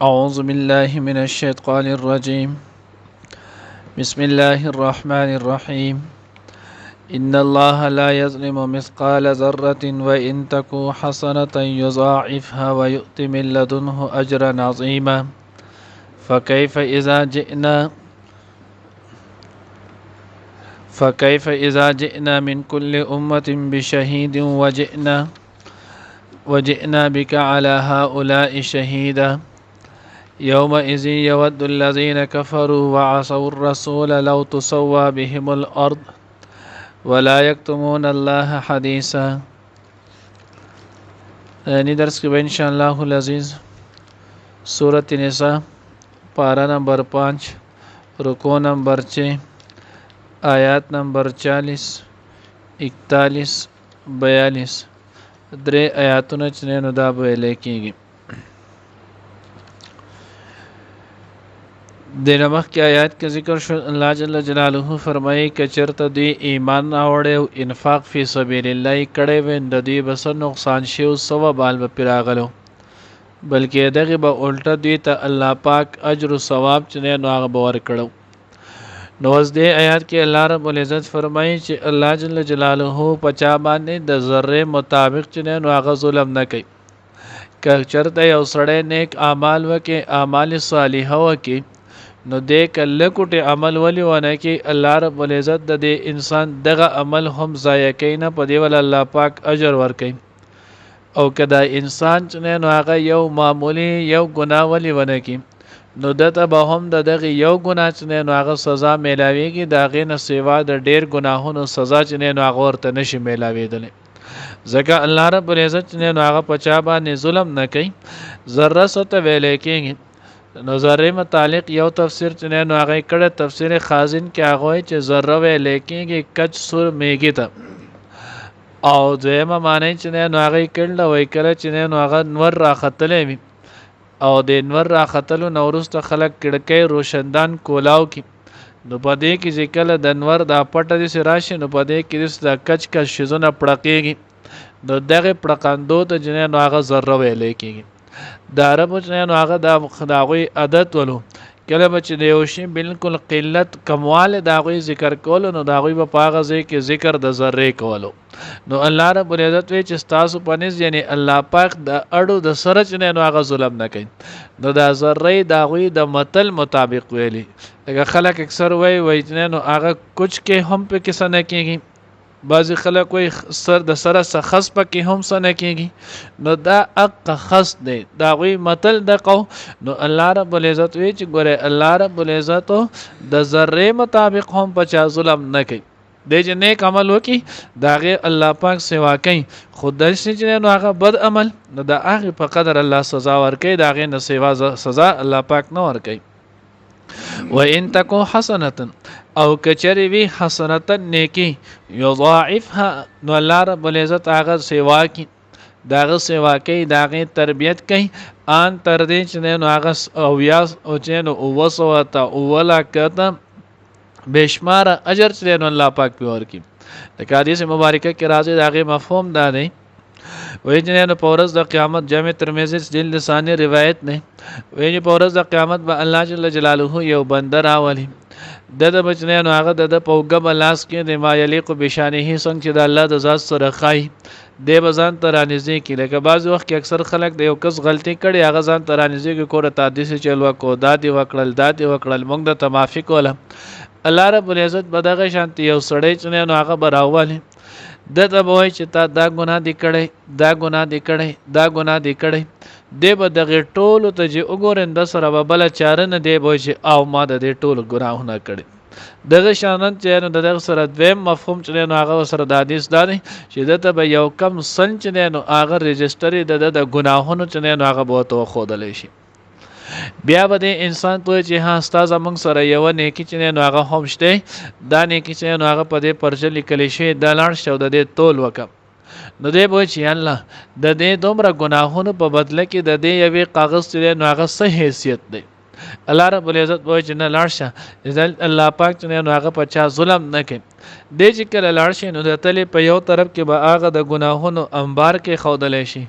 أعوذ بالله من الشيطان الرجيم بسم الله الرحمن الرحيم إن الله لا يظلم مثقال ذرة وإن تكو حسنة يضاعفها ويؤت من لدنه أجرا عظيما فكيف إذا جئنا من كل أمة بشهيد وجئنا بك على هؤلاء شهيدا يومئذ يود الذين كفروا وعصوا الرسول لو تسوى بهم الأرض ولا يكتمون الله حديثا. یعنی درس کې به انشاءالله العزیز سورة نساء پارا نمبر 5 رکو نمبر 6 آیات نمبر 40 41 42 درې آیاتونه چې نو دا به ویل کېږي. د نمخ کی آیات کې ذکر شو الله جل جلاله فرمایي ک چرته دی ایمان راوړې او انفاق فی سبیل الله کړي وند دی بس نقصان شي او ثواب به پیراغلو بلکې دغه به الټه دی ته الله پاک اجر او ثواب چې نه هغه باور کړو. نو اوس دې آیات کې الله رب العزت فرمایي چې الله جل جلاله پچا باندې د ذره مطابق چې نه هغه ظلم نه کوي. ک چرته یو سړی نیک اعمال وکي اعمال صالحه وکي نو دې کله کوټه عمل ولي ونه کې الله رب العزت د دې انسان دغه عمل هم ضایع کین په دی ول الله پاک اجر ورکړي. او کدا انسان چې نو هغه یو معمولی یو ګناه ولي ونه کې نو دته به هم دغه یو ګناه چې نو هغه سزا میلاويږي داغه نه سیوا د ډیر ګناهونو سزا چې نو هغه ورته نشي میلاويدل. ځکه الله رب العزت چې نو هغه پچا باندې ظلم نه کوي ذره ست ویلې کېږي. نو ذره متعلق یو تفسیر چې نو هغه کړه تفسیر خازن کې هغه چې ذره ویلې کېږي کچ سور میږي ته او دیمه معنی چې نو هغه کړه وای کړه چې نو هغه نور راختلې وي او د نور راختلو نورسته خلک کړکې روشندان کولاو کی نو پدې کې ذکر د نور د پټه دي راشي نو پدې کې د کچ کچ شزونه پړقېږي نو دغه پړقاندو ته جنې نو هغه ذره ویلې کېږي. د عربو چې نو هغه د خداوی عادت ولو کله بچ دی او شی بالکل قلت کمواله دا غوي ذکر کول نو دا غوي په پاغه ځای کې ذکر د ذره کولو. نو الله رب العزت وی چې تاسو پنځ یعنی الله پاک د اړو د سره چې نو هغه ظلم نه کوي نو دا ذره دا غوي د متل مطابق ویلي. اگر خلک اکثر وای چې نو هغه کچھ کې هم په کیسه نه کېږي بعضی خلک وای سر د سره خص پکې هم سن کېږي نو دا اق خص دی دا غوي متل دقو. نو الله رب العزت وی چې ګوره الله رب العزت د ذره مطابق هم پچا ظلم نه کوي. د چې نیک عمل وکي داغه الله پاک سوا کوي خود چې نو هغه بد عمل نو دا هغه په قدر الله سزا ورکوي داغه نه سوا سزا الله پاک نه ورکوي. وَإِن تَكُ حَسَنَةً او کچری وی حسنتن نیکی یضاعفها نو الله رب العزت هغه سیوا کی داغه سیوا کوي داغه تربیت کوي ان تر دې چې نو هغه او یا او چې نو وسوته ولا کته بشمار اجر چې نو الله پاک په ور کی. د حدیث مبارکه کې راځي داغه مفهوم دا دی وی چې نو پورز د قیامت جامع ترمذی جلد ثانی روایت نه وی چې پورز د قیامت به الله جل جلاله یو بندر راولي د بچنه نو هغه د پوګه بلاس کې د ما یلیق بشانه څنګه چې د الله د ذات سره خای د بزان ترانیزي کې لکه بعض وخت کې اکثر خلک د یو کس غلطي کړي هغه ځان ترانیزي کې کوره تادیس چلوا کو دادی وکړل موږ د تمافق ولا الله رب العزت بدغه شانتي یو سړی چې نو هغه براواله د وای چې تا دا ګناه دی کړي دا ګناه دی کړي دی به دغه ټولو ته چې وګورئ د سره به بل چاره نه دی به چې او ما د دې ټولو ګناهونه کړي دغه شانن چې نو دغه سره دویم مفهوم چې نو هغه سره د حدیث دا دی چې دته به یو کم سن چې نو هغه رجستر د ګناهونو چې نو هغه به تو خودلې شي. بیا به د انسان ته چې ها استاد موږ سره یو نیکی چې نو هغه هم شته دا نیکی چې نو هغه په دې پرچه لیکل شي د لاړ شو د دې تول وکم نو دی به چې الله د دې دومره ګناهونو په بدله کې د دې یوې کاغذ چې نو هغه څه حیثیت دی. الله رب العزت وای چې نه لاړ شه الله پاک چې نو هغه په چا ظلم نه کوي د چې کله لاړ شي نو د تلې په یو طرف کې به هغه د ګناهونو انبار کې خودلې شي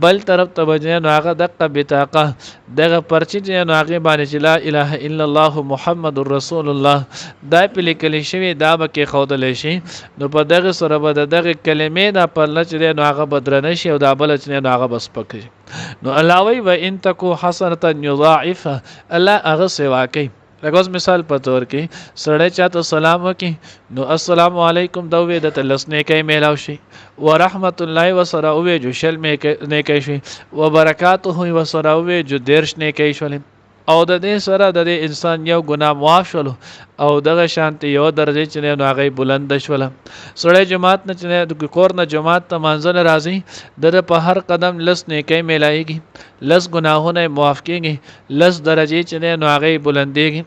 بل طرف ته به نو هغه دغه بطاقه دغه پرچې نو هغه باندې چې لا اله الا الله محمد رسول الله دا په لیکل شوی دا به کې خودلې شي نو په دغه سره به دغه کلمې دا پر لچ نو هغه بدرنه شي او دا بل چې نو هغه بس پکې نو الله وی و ان تکو حسنه یضاعفها الله هغه سوا کوي لکه اوس مثال په تور کې سړی چاته سلام وکي نو السلام علیکم دا وې د تلسنه کې میلاو شي ورحمت الله وسره وې جو شل مې نه کوي شي وبرکاته وسره وې جو درش نه کوي شول او د دې سره د انسان یو ګناه معاف شول او دغه شانتي یو درجه چې نو هغه بلند شول سړی جماعت نه چې کور نه جماعت ته منځل راځي د په هر قدم لس نه کوي ملایږي لس ګناهونه معاف کیږي لس درجه چې نو هغه بلندېږي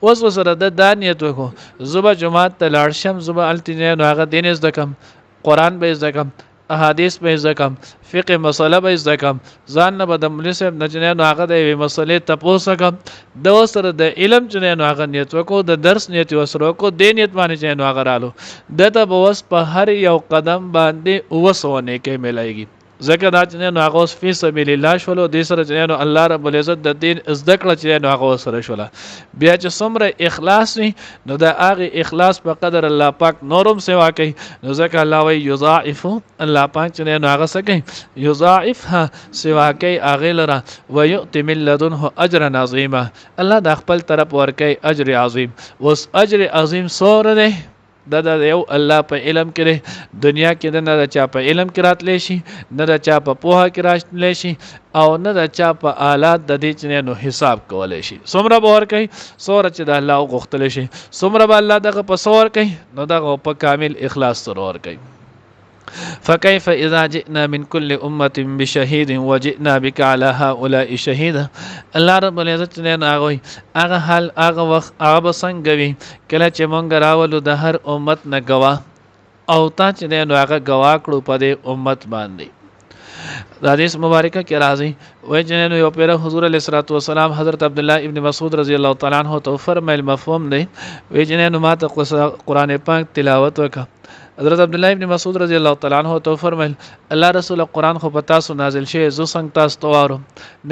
اوس وسره د دانیت وکړو زوبه جماعت ته لاړ شم زوبه التنه نو هغه دین زده کم قران به زده کم احادیث به زده کم فقه مسله به زده کم ځان نه به د مولوی صاحب نه نو هغه د مسلې تپوسه کم د سره د علم چې نو هغه نیت وکړو د درس نیت وسره کو د نیت باندې چې نو هغه رالو دته به وس په هر یو قدم باندې وسونه کې ملایږي زکه دا چې نو هغه فی سبیل الله شولو د سره چې نو الله رب العزت د دین زده کړ چې نو هغه سره شوله بیا چې څومره اخلاص وي نو د هغه اخلاص په قدر الله پاک نورم سیوا کوي نو زکه الله وی یضاعف الله پاک چې نو هغه سکه یضاعفها سیوا کوي هغه لره ويؤتي من لدنه اجرا عظیما الله د خپل طرف ورکي اجر عظیم وس اجر عظیم سور ده د یو الله په علم کې دنیا کې نه د چا په علم کې راتلی شي نه د چا په پوهه کې راتلی شي او نه د چا په آلات د دې چې نو حساب کولای شي څومره به ورکوي څومره چې د الله غوښتلی شي څومره به الله دغه په څه ورکوي نو دغه په کامل اخلاص سره ورکوي فكيف اذا جئنا من كل امه بشهيد وجئنا بك على هؤلاء شهيدا الله رب العزت نه هغه حال هغه وخت هغه څنګه وي کله چې مونږ راولو د هر امت نه گواه او تا چې نه هغه گواه کړو په دې امت باندې د حدیث مبارکه کې راځي وای چې نو یو پیر حضور علیه الصلوۃ والسلام حضرت عبد الله ابن مسعود رضی الله تعالی عنہ تو فرمایل مفهوم دی وای چې نو ماته قرآن پاک تلاوت وکړه حضرت عبد الله ابن مسعود رضی الله تعالی عنہ تو فرمایل الله رسول قرآن خو پتا سو نازل شي زو څنګه تاسو توارو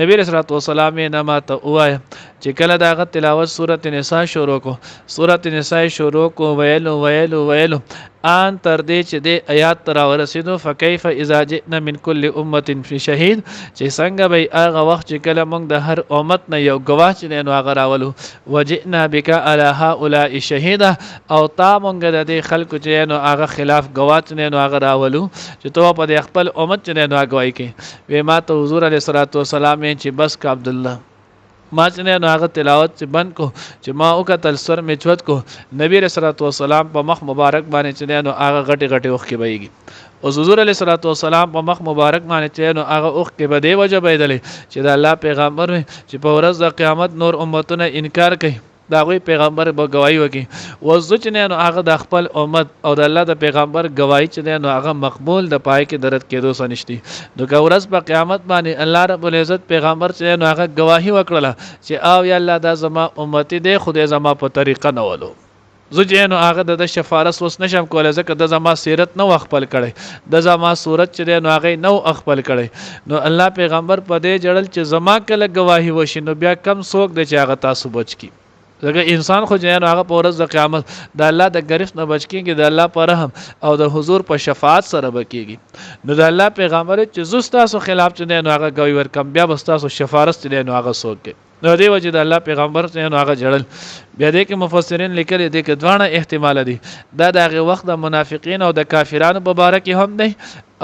نبی رسول الله والسلام نه ماته وای چې کله داغه تلاوت سورۃ النساء شروع کو سورۃ النساء شروع کو ویلو ان تر دې چې د آیات تر ورسېدو فكيف اذا جئنا من كل امه في شهيد چې څنګه به هغه وخت چې کله موږ د هر امت نه یو گواه چې نو هغه راولو وجئنا بك على هؤلاء شهيدا او تا موږ د دې خلکو چې نو هغه خلاف گواه چې نو هغه راولو چې تو په خپل امت چې نو هغه کوي وې ما ته حضور علیه الصلوۃ والسلام چې بس کا عبد الله ما چې نو هغه تلاوت چې بند کو چې ما او کتل سر می چوت کو نبی رسول الله والسلام په مخ مبارک باندې چې نو هغه غټي وخت کې وایي او حضور علیه الصلوۃ والسلام په مخ مبارک باندې چې نو هغه وخت کې به دی وجه بيدلې چې د الله پیغمبر چې په ورځ د قیامت نور امتونه انکار کوي دا غوی پیغمبر به گواہی وکي وزو چې نو هغه د خپل امت او د الله د پیغمبر گواہی چې نو هغه مقبول د پای کې درت کېدو سنشتي نو ګورس په قیامت باندې الله رب العزت پیغمبر چې نو هغه گواہی وکړه چې او یا الله دا زما امتی دی خدای زما په طریقه نه ولو زه چې نو هغه د شفارس وس نشم کولای ځکه د زما سیرت نو خپل کړي د زما صورت چې نو هغه نو خپل کړي نو الله پیغمبر په دې جړل چې زما کله گواہی وشي نو بیا کم څوک د چې هغه تاسو بچ کی ځکه انسان خو جنو هغه په ورځ د قیامت د الله د گرفت نه بچ کیږي د الله په رحم او د حضور په شفاعت سره بکیږي نو د الله پیغمبر چې زستاسو خلاف چې نو هغه گوي ورکم بیا بستاسو شفارت چې نو هغه څوک نو دی وجه د الله پیغمبر چې نو هغه جړل بیا دې کې مفسرین لیکلي دي کې دوه احتمال دي دا دغه وخت د منافقین او د کافرانو په باره کې هم دی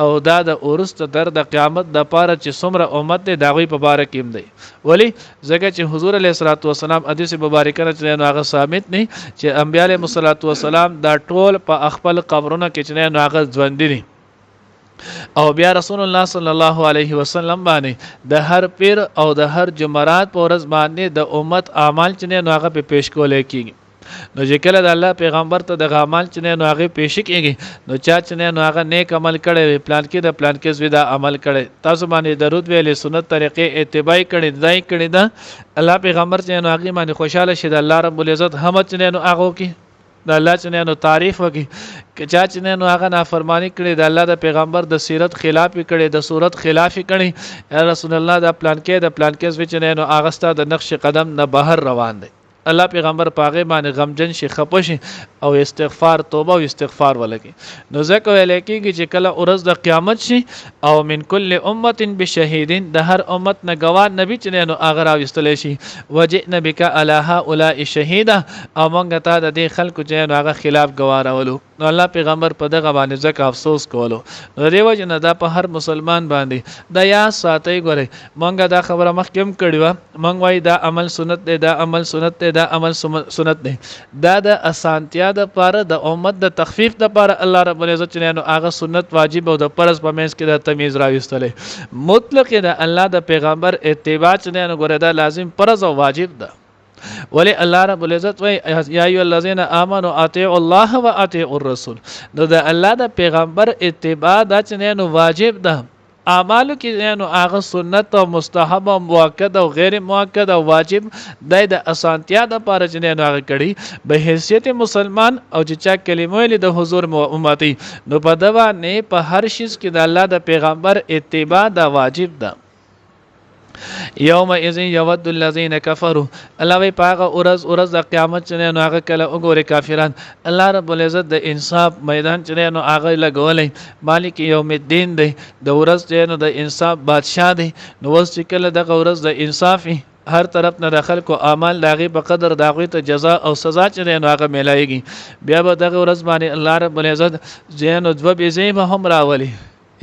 او دا د اورست در د قیامت د پاره چې څومره امت دی داوی په باره کې هم دی ولی ځکه چې حضور علیه الصلوۃ والسلام حدیث مبارکه چې نو هغه ثابت نه چې انبیاء علیهم الصلوۃ والسلام دا ټول په خپل قبرونو کې چې نو هغه ژوند دي او بیا رسول الله صلی الله علیه وسلم باندې د هر پیر او د هر جمعرات په ورځ باندې د امت اعمال چې نو هغه په پیش کول کېږي نو چې کله د الله پیغمبر ته د اعمال چې نو هغه پیش کېږي نو چا چې نو هغه نیک عمل کړي پلان کې د پلان کې زوی دا عمل کړي تاسو باندې درود ویلې سنت طریقې اتباع کړي دای کړي دا الله پیغمبر چې نو هغه باندې خوشاله شي د الله رب العزت هم چې نو هغه کې د الله چې نو تعریف وکي که چا چې نو هغه نافرمانی کړي د الله د پیغمبر د سیرت خلاف کړي د صورت خلاف کړي یا رسول الله د پلان کې چې نو هغه ست د نقش قدم نه بهر روان دی الله پیغمبر پاغه باندې غمجن شي خپش او استغفار توبه او استغفار ولګي نو ځکه ویل کېږي چې کله ورځ د قیامت شي او من کل امه بشهیدین د هر امت نه گواه نبی چې نو هغه راوستل شي وجئنا بک علی هؤلاء شهیدا او مونږ ته د دې خلکو چې نو هغه خلاف گواه راولو نو الله پیغمبر په دغه باندې ځکه افسوس کولو نو دیو جن دا په هر مسلمان باندې د یا ساتي ګوري مونږه دا خبره مخکې کړی و مونږ وای دا عمل سنت دی دا عمل سنت دی دا عمل سنت دی دا د اسانتیا د پاره د امت د تخفیف د پاره الله رب العزت نو هغه سنت واجب او د پرز په منځ کې د تمیز راوستلې مطلق د الله د پیغمبر اتباع نو ګوره دا لازم پرز او واجب ده ولی الله رب العزت وی یا ایو الذین آمنوا اطیعوا الله و اطیعوا الرسول نو د الله د پیغمبر اتباع د نو واجب ده اعمالو کې نو هغه سنت او مستحب او مؤکد او غیر مؤکد او واجب د اسانتیا د پاره چې نو هغه کړي به حیثیت مسلمان او چې چا کلمه له د حضور امتی نو په دوا نه په هر شیز کې د الله د پیغمبر اتباع د واجب ده یوم اذن یود الذین کفروا الله وی پاغه ورځ د قیامت چې نو هغه کله وګوره کافران الله رب العزت د انصاف میدان چې نو هغه لګولې مالک یوم الدین دی د ورځ چې نو د انصاف بادشاہ دی نو وس چې کله د ورځ د انصافي هر طرف نه د خلکو اعمال داغي په قدر داغي ته جزاء او سزا چې نو هغه ملایږي بیا به دغه ورځ باندې الله رب العزت زینو ذو بزیب هم راولي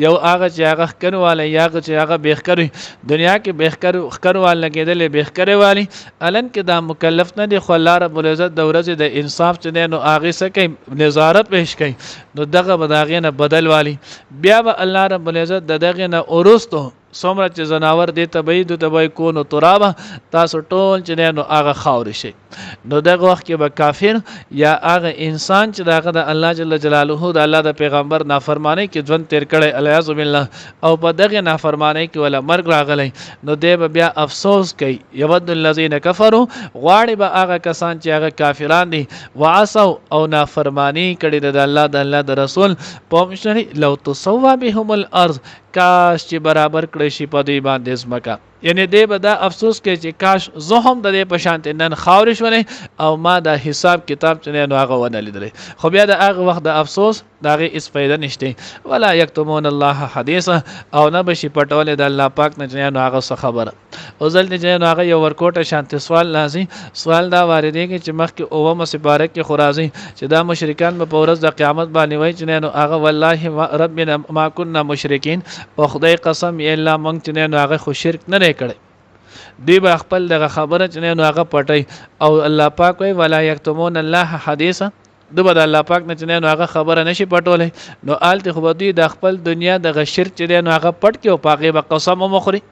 یو هغه چې هغه خکرواله یا هغه چې هغه بهخکری دنیا کې خکروال لګیدل بهخکری والی الان کې دا مکلف نه دی خو الله رب العزت د ورځې د انصاف چې نو هغه سکه نظارت پېښ کړي نو دغه بداغې نه بدل والی بیا به الله رب العزت دغه نه اورستو څومره چې زناور دی تبعید تبعی کو نو ترابه تاسو ټول چې نو هغه خاور شي نو دغه وخت کې به کافر یا هغه انسان چې دغه د الله جل جلاله د الله د پیغمبر نافرمانی کې ژوند تیر کړي الیاذ بالله او په دغه نافرمانی کې ولا مرګ راغلی نو دی به بیا افسوس کوي یود الذین کفروا غواړي به هغه کسان چې هغه کافران دي وعصوا او نافرمانی کړي د الله د رسول په مشري لو تسوا بهم الارض کاش چې برابر کړی شي په دې باندې ځمکه یعنی دی به دا افسوس کوي چې کاش زه هم د دې په شانت نن خاورې شولې او ما د حساب کتاب چې نو هغه ونه لیدلې خو بیا د هغه وخت د افسوس دغه اس فائدہ نشته ولا یکتمون الله حدیثا او نه بشي پټول د الله پاک نه نو هغه څه خبره او ځل دې نو هغه یو ورکوټه شانت سوال لازم سوال دا واردېږي چې مخکې او مصبارک کې خرازي چې دا مشرکان په ورځ د قیامت باندې وای چې نو هغه والله ربنا ما كنا مشرکین په خدای قسم یې الله مونږ چې نو هغه خو شرک نه کړي دی به خپل دغه خبره چې نو هغه پټي او الله پاک وی ولا یکتمون الله حدیثا دوبه د الله پاک نه چې نو هغه خبره نشي پټولې نو آلته خو دوی د خپل دنیا د شرک چې نو هغه پټ کې او پاغه به قسم مخوري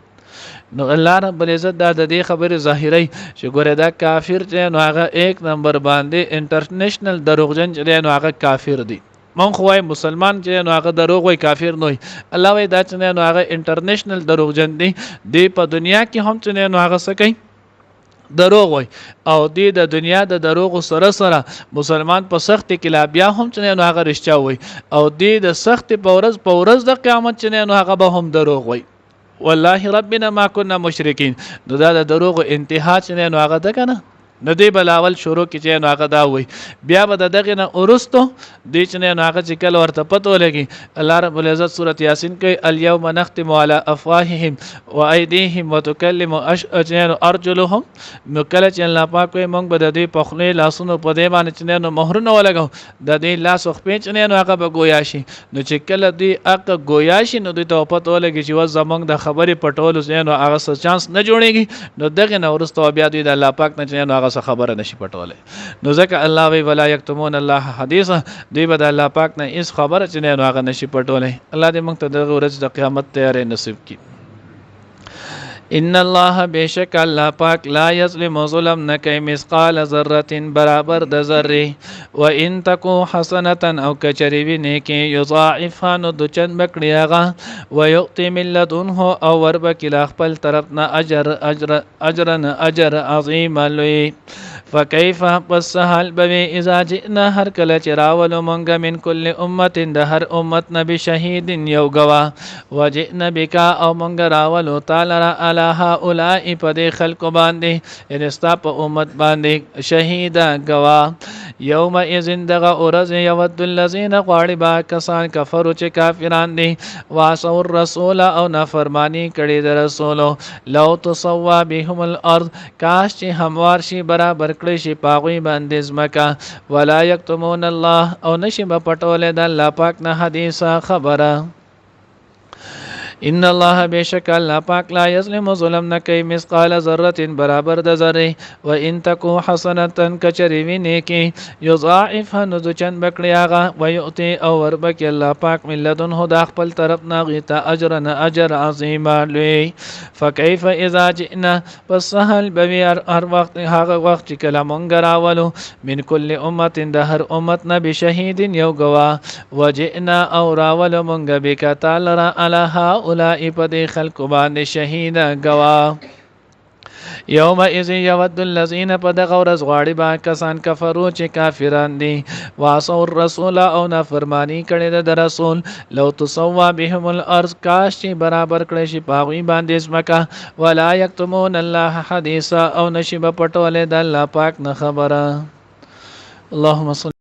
نو الله رب العزت دا د دې خبره ظاهري چې ګوره دا کافر چې نو هغه 1 نمبر باندې انټرنیشنل دروغجن چې نو هغه کافر دی مون خوای مسلمان چې نو هغه دروغ وای کافر نه وي الله وای دا چې نو هغه انټرنیشنل دروغجن دی په دنیا کې هم چې نو هغه سکی دروغ وای او د دنیا د دروغ سره مسلمان په سخت کې لا بیا هم چې نو هغه رښتیا وای او د سخت په ورځ د قیامت چې نو هغه به هم دروغ وای والله ربنا ما كنا مشرکین نو دا د دروغ انتها چې نو هغه ده کنه نو دی بلاول شروع کې چې نو هغه دا وای بیا به دغه نه اورستو دی چې نو هغه چې کله ورته پته ولګي الله رب العزت سورۃ یاسین کې الیوم نختم علی افواههم وایدیهم وتکلم ارجلهم نو کله چې الله پاک وي موږ به د دې په خله لاسونو په دې باندې چې نو مهرونه ولګو د دې لاس خو چې نو هغه به گویا شي نو چې کله دی هغه گویا شي نو د ته پته ولګي چې زمونږ د خبرې پټول نو هغه څه چانس نه جوړيږي نو دغه نه ورستو بیا دی د الله پاک نه چې نو څه خبره نشي پټولې نو ځکه الله وی ولا یکتمون الله حدیثا دی به د الله پاک نه اس خبره چې نه هغه نشي پټولې الله دې موږ ته د ورځ د قیامت تیارې نصیب کړي ان الله بیشک الله پاک لا یظلم ظلم نه کوي مثقال ذره برابر د ذره و ان تکو حسنه او کچری وی نه کې یضاعفها نو د چن بکړي هغه و یعطي من لدنه او وربک لا خپل طرف نه اجر عظیم لوی فكيف پس حال بوي اذا جئنا هر کله چې راولو مونږ من کل امت د هر امت نبی شهید یو گوا وجئنا بك او مونږ راولو تعالی را الی هؤلاء په دې خلق باندې ان استا په امت باندې شهید گوا یوم اذن دغه اورز یود الذین غواړي با کسان کفرو چې کافران دي واسو الرسول او نافرمانی کړي د رسولو لو تصوا بهم الارض کاش چې هموار شي برابر کړي شي پاغوي باندې زمکا ولا یکتمون الله او نشي پټول د الله پاک نه حدیثه خبره ان الله بشک الله پاک لا یظلم ظلم نه کوي مثقال ذره برابر د ذره و ان تکو حسنه کچری ویني کی یضاعف نو چن بکړی هغه و یؤتی او وربک الله پاک ملذن هدا خپل طرف نه غیتا اجر عظیم لوی فكيف اذا جئنا فسهل بوي هر وخت هغه وخت چې کله مونږ راولو من کل امت د هر امت نه بشهید یو گوا وجئنا او راولو مونږ بک تعالی را الها اولئ پدې خلق باندې شهید گوا یوم اذ یود الذین پدغه ورځ غواړي با کسان کفرو چې کافران دي واسو الرسول او نافرمانی کړي د رسول لو تسوا بهم الارض کاش چې برابر کړي شي پاغوي باندې اسمکا ولا یکتمون الله حدیثا او نشي پټول د الله پاک نه خبره اللهم صل